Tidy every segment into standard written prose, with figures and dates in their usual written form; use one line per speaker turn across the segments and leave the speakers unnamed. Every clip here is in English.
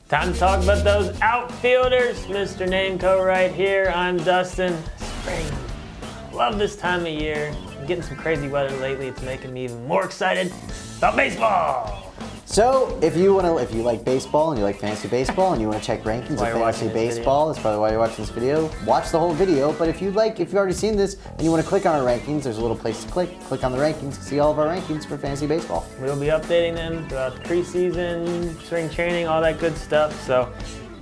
Time to talk about those outfielders. Mr. Nameco right here. I'm Dustin. Spring. Love this time of year. I'm getting some crazy weather lately. It's making me even more excited about baseball.
So, if you like baseball and you like fantasy baseball and you want to check rankings of fantasy baseball, that's probably why you're watching this video. Watch the whole video. But if you've already seen this and you want to click on our rankings, there's a little place to click. Click on the rankings to see all of our rankings for fantasy baseball.
We'll be updating them throughout the preseason, spring training, all that good stuff. So,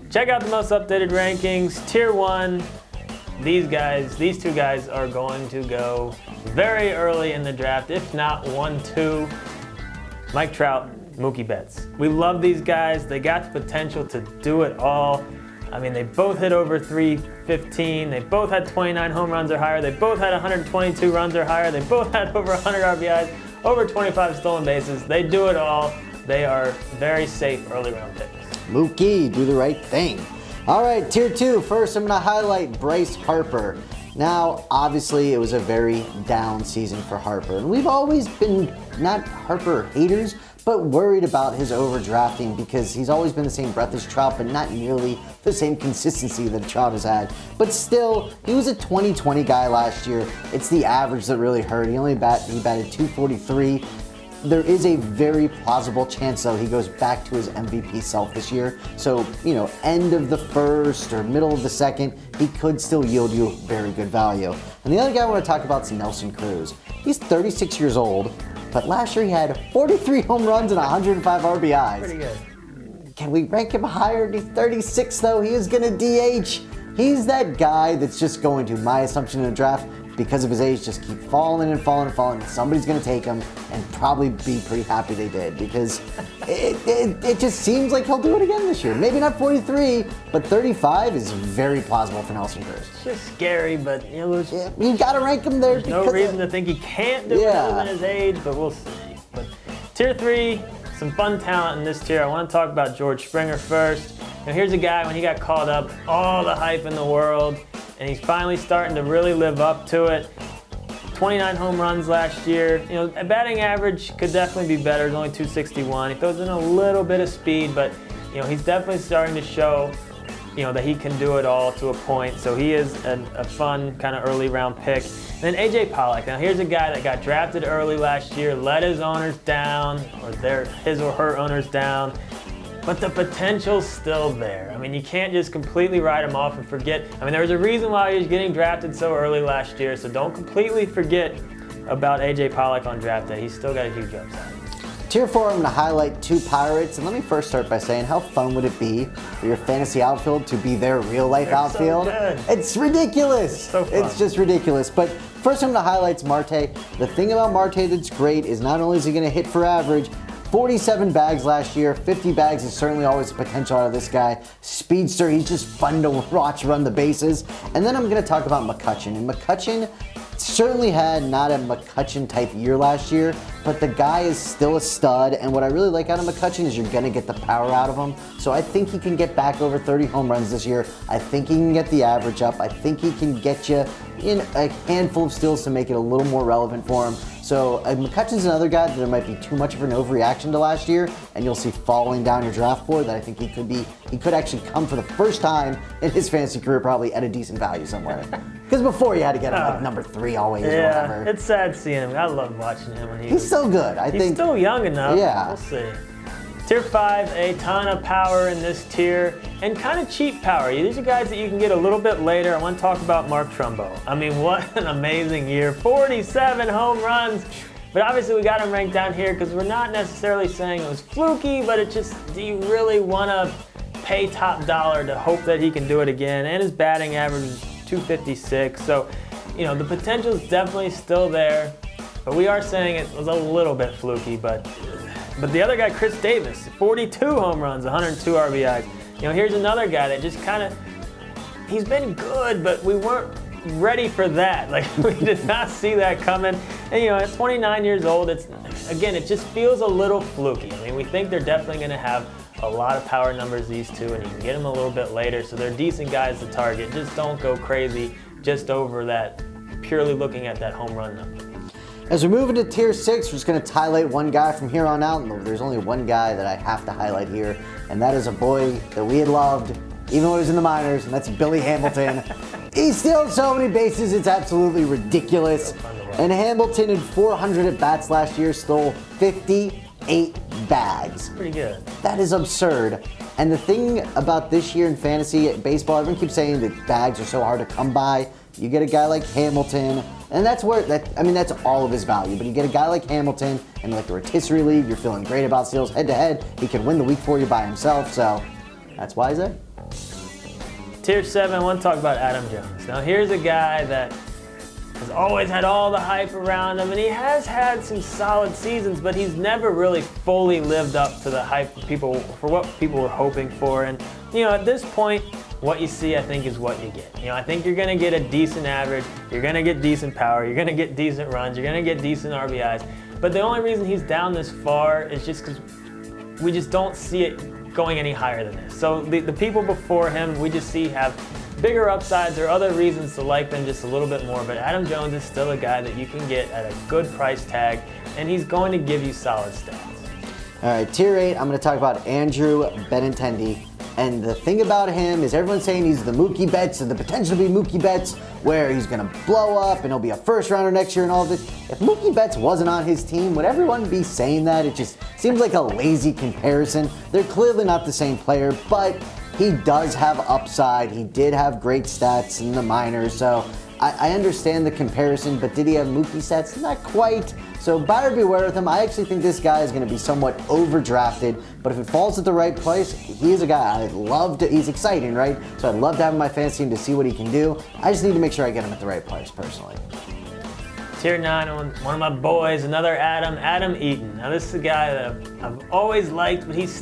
check out the most updated rankings. Tier 1. These two guys are going to go very early in the draft, if not 1-2. Mike Trout, Mookie Betts. We love these guys. They got the potential to do it all. I mean, they both hit over 315. They both had 29 home runs or higher. They both had 122 runs or higher. They both had over 100 RBIs, over 25 stolen bases. They do it all. They are very safe early round picks.
Mookie, do the right thing. All right, tier 2. First, I'm going to highlight Bryce Harper. Now, obviously, it was a very down season for Harper. And we've always been not Harper haters, but worried about his overdrafting because he's always been the same breadth as Trout, but not nearly the same consistency that Trout has had. But still, he was a 2020 guy last year. It's the average that really hurt. He batted 243. There is a very plausible chance, though, he goes back to his MVP self this year. So, end of the first or middle of the second, he could still yield you very good value. And the other guy I want to talk about is Nelson Cruz. He's 36 years old, but last year he had 43 home runs and 105 RBIs.
Pretty good.
Can we rank him higher? He's 36, though. He is going to DH. He's that guy that's just going to, my assumption in the draft, because of his age, just keep falling and falling and falling. Somebody's going to take him and probably be pretty happy they did because it just seems like he'll do it again this year. Maybe not 43, but 35 is very plausible for Nelson Cruz.
It's just scary, but
you got to rank him there.
There's no reason to think he can't do it other than his age, but we'll see. But tier 3, some fun talent in this tier. I want to talk about George Springer first. Now, here's a guy, when he got called up, all the hype in the world, and he's finally starting to really live up to it. 29 home runs last year. A batting average could definitely be better. It's only 261. He throws in a little bit of speed, but he's definitely starting to show that he can do it all to a point. So he is a fun kind of early round pick. And then AJ Pollock. Now here's a guy that got drafted early last year, let his owners down, or his or her owners down. But the potential's still there. I mean, you can't just completely write him off and forget. I mean, there was a reason why he was getting drafted so early last year, so don't completely forget about AJ Pollock on draft day. He's still got a huge upside.
Tier 4, I'm going to highlight 2 Pirates, and let me first start by saying, how fun would it be for your fantasy outfield to be their real-life outfield?
So good.
It's ridiculous.
It's so fun.
It's just ridiculous. But first I'm going to highlight Marte. The thing about Marte that's great is not only is he going to hit for average, 47 bags last year, 50 bags is certainly always the potential out of this guy. Speedster, he's just fun to watch run the bases. And then I'm going to talk about McCutchen. And McCutchen certainly had not a McCutchen type year last year, but the guy is still a stud. And what I really like out of McCutchen is you're going to get the power out of him. So I think he can get back over 30 home runs this year. I think he can get the average up. I think he can get you in a handful of steals to make it a little more relevant for him. So McCutchen's another guy that there might be too much of an overreaction to last year, and you'll see falling down your draft board that I think he could actually come for the first time in his fantasy career probably at a decent value somewhere. Because before you had to get him like number 3 always or whatever.
It's sad seeing him. I love watching him when
he's so good.
He's still young enough.
Yeah.
We'll see. Tier 5, a ton of power in this tier, and kind of cheap power. These are guys that you can get a little bit later. I want to talk about Mark Trumbo. I mean, what an amazing year. 47 home runs. But obviously we got him ranked down here because we're not necessarily saying it was fluky, but it just, do you really want to pay top dollar to hope that he can do it again? And his batting average is 256. So, the potential is definitely still there. But we are saying it was a little bit fluky, but the other guy, Chris Davis, 42 home runs, 102 RBIs. Here's another guy that just kind of, he's been good, but we weren't ready for that. Like, we did not see that coming. And, at 29 years old, it just feels a little fluky. I mean, we think they're definitely going to have a lot of power numbers, these two, and you can get them a little bit later. So they're decent guys to target. Just don't go crazy just over that, purely looking at that home run number.
As we move into tier 6, we're just going to highlight one guy from here on out. And there's only one guy that I have to highlight here, and that is a boy that we had loved, even when he was in the minors, and that's Billy Hamilton. He steals so many bases, it's absolutely ridiculous. And Hamilton in 400 at-bats last year stole 58 bags.
Pretty good.
That is absurd. And the thing about this year in fantasy baseball, everyone keeps saying that bags are so hard to come by. You get a guy like Hamilton, and that's all of his value. But you get a guy like Hamilton in like a rotisserie league, you're feeling great about steals head-to-head. He can win the week for you by himself, so that's why he's there.
Tier 7, I want to talk about Adam Jones. Now here's a guy that has always had all the hype around him, and he has had some solid seasons, but he's never really fully lived up to the hype for what people were hoping for. And at this point, what you see, I think, is what you get. I think you're going to get a decent average, you're going to get decent power, you're going to get decent runs, you're going to get decent RBIs. But the only reason he's down this far is just because we just don't see it going any higher than this. So the people before him, we just see have bigger upsides or other reasons to like them just a little bit more. But Adam Jones is still a guy that you can get at a good price tag, and he's going to give you solid stats.
All right, tier 8, I'm going to talk about Andrew Benintendi. And the thing about him is everyone's saying he's the Mookie Betts and the potential to be Mookie Betts, where he's going to blow up and he'll be a first rounder next year and all of this. If Mookie Betts wasn't on his team, would everyone be saying that? It just seems like a lazy comparison. They're clearly not the same player, but he does have upside. He did have great stats in the minors, so I understand the comparison, but did he have Mookie stats? Not quite. So buyer beware with him. I actually think this guy is going to be somewhat overdrafted, but if it falls at the right place, he is a guy I'd love to. He's exciting, right? So I'd love to have him in my fantasy team to see what he can do. I just need to make sure I get him at the right place, personally.
Tier 9, one of my boys, another Adam Eaton. Now this is a guy that I've always liked, but he's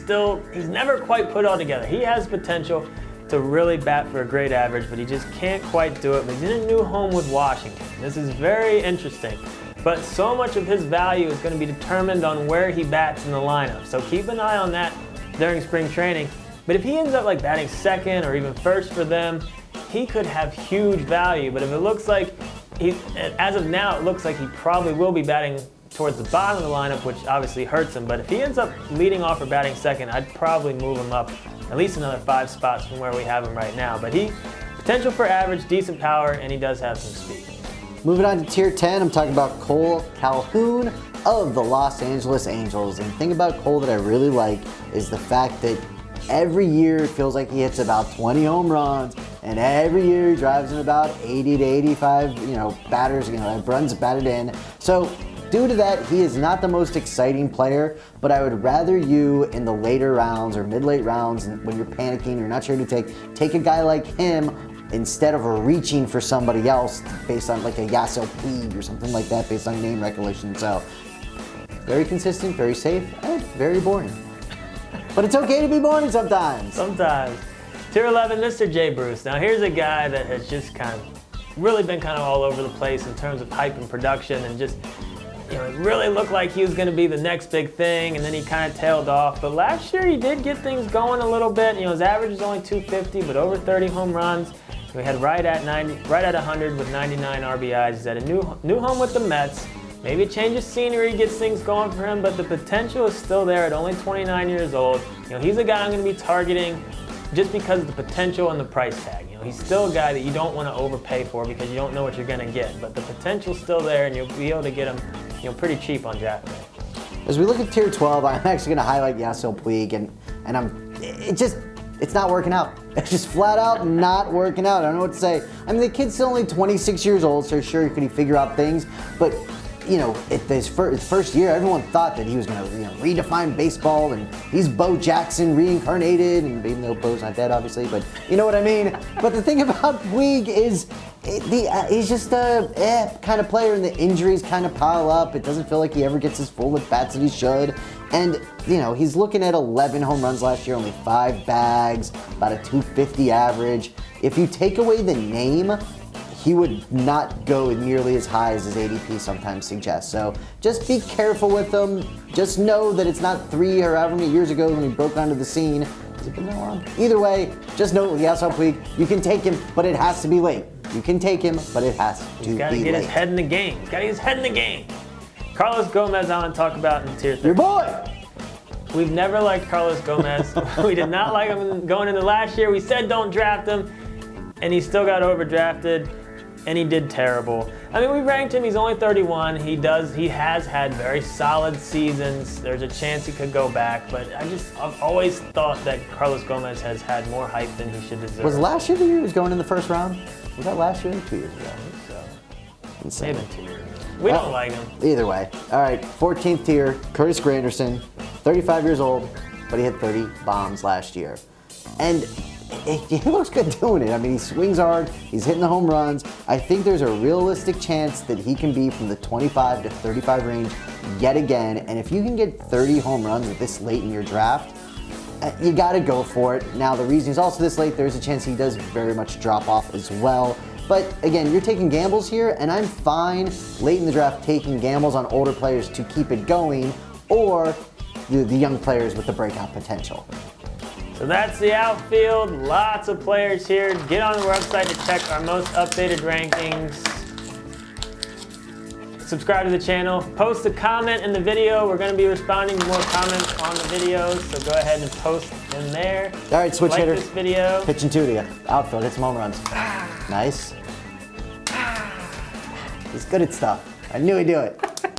never quite put it all together. He has potential to really bat for a great average, but he just can't quite do it. But he's in a new home with Washington. This is very interesting. But so much of his value is going to be determined on where he bats in the lineup. So keep an eye on that during spring training. But if he ends up like batting second or even first for them, he could have huge value. But if it looks like as of now, it looks like he probably will be batting towards the bottom of the lineup, which obviously hurts him. But if he ends up leading off or batting second, I'd probably move him up at least another 5 spots from where we have him right now. But potential for average, decent power, and he does have some speed.
Moving on to tier 10, I'm talking about Kole Calhoun of the Los Angeles Angels. And the thing about Kole that I really like is the fact that every year it feels like he hits about 20 home runs, and every year he drives in about 80 to 85, batters, runs batted in. So due to that, he is not the most exciting player, but I would rather you in the later rounds or mid-late rounds when you're panicking, you're not sure who to take a guy like him instead of reaching for somebody else based on like a Yasiel Puig or something like that based on name recollection. So very consistent, very safe, and very boring. But it's okay to be boring sometimes.
Sometimes. Tier 11, Mr. Jay Bruce. Now here's a guy that has just really been all over the place in terms of hype and production, and just it really looked like he was going to be the next big thing, and then he kind of tailed off. But last year he did get things going a little bit. His average is only 250, but over 30 home runs. We had right at 100 with 99 RBIs. He's at a new home with the Mets. Maybe a change of scenery gets things going for him, but the potential is still there at only 29 years old. He's a guy I'm going to be targeting just because of the potential and the price tag. He's still a guy that you don't want to overpay for because you don't know what you're going to get. But the potential's still there, and you'll be able to get him pretty cheap on draft day.
As we look at tier 12, I'm actually going to highlight Yasiel Puig, and it's not working out. It's just flat out not working out. I don't know what to say. I mean, the kid's still only 26 years old, so sure, could he figure out things? But, at his first year, everyone thought that he was going to redefine baseball, and he's Bo Jackson reincarnated, and even though Bo's not dead, obviously, but you know what I mean? But the thing about Puig is he's just a kind of player, and the injuries kind of pile up. It doesn't feel like he ever gets his full at bats that he should. And, he's looking at 11 home runs last year, only 5 bags, about a 250 average. If you take away the name, he would not go nearly as high as his ADP sometimes suggests. So just be careful with him. Just know that it's not 3 or however many years ago when he broke onto the scene. Has it been that long? Either way, just know Yasiel Puig, you can take him, but it has to be late. You can take him, but it has to be late.
He's got to get his head in the game. He's got to get his head in the game. Carlos Gomez, I want to talk about in tier 3.
Your boy!
We've never liked Carlos Gomez. We did not like him going into last year. We said don't draft him, and he still got overdrafted, and he did terrible. I mean, we ranked him. He's only 31. He has had very solid seasons. There's a chance he could go back, but I've always thought that Carlos Gomez has had more hype than he should deserve.
Was last year the year he was going in the first round? Was that last year or 2 years ago?
So,
Insane.
maybe 2 years. We don't like him.
Either way. All right, 14th tier, Curtis Granderson, 35 years old, but he had 30 bombs last year. And he looks good doing it. I mean, he swings hard, he's hitting the home runs. I think there's a realistic chance that he can be from the 25 to 35 range yet again. And if you can get 30 home runs this late in your draft, you got to go for it. Now, the reason he's also this late, there's a chance he does very much drop off as well. But again, you're taking gambles here, and I'm fine late in the draft taking gambles on older players to keep it going, or the young players with the breakout potential.
So that's the outfield. Lots of players here. Get on the website to check our most updated rankings. Subscribe to the channel. Post a comment in the video. We're going to be responding to more comments on the videos, so go ahead and post in there.
All right, switch hitter.
Like this video.
Pitching two to you. Outfield, hit some home runs. Nice. He's good at stuff. I knew he'd do it.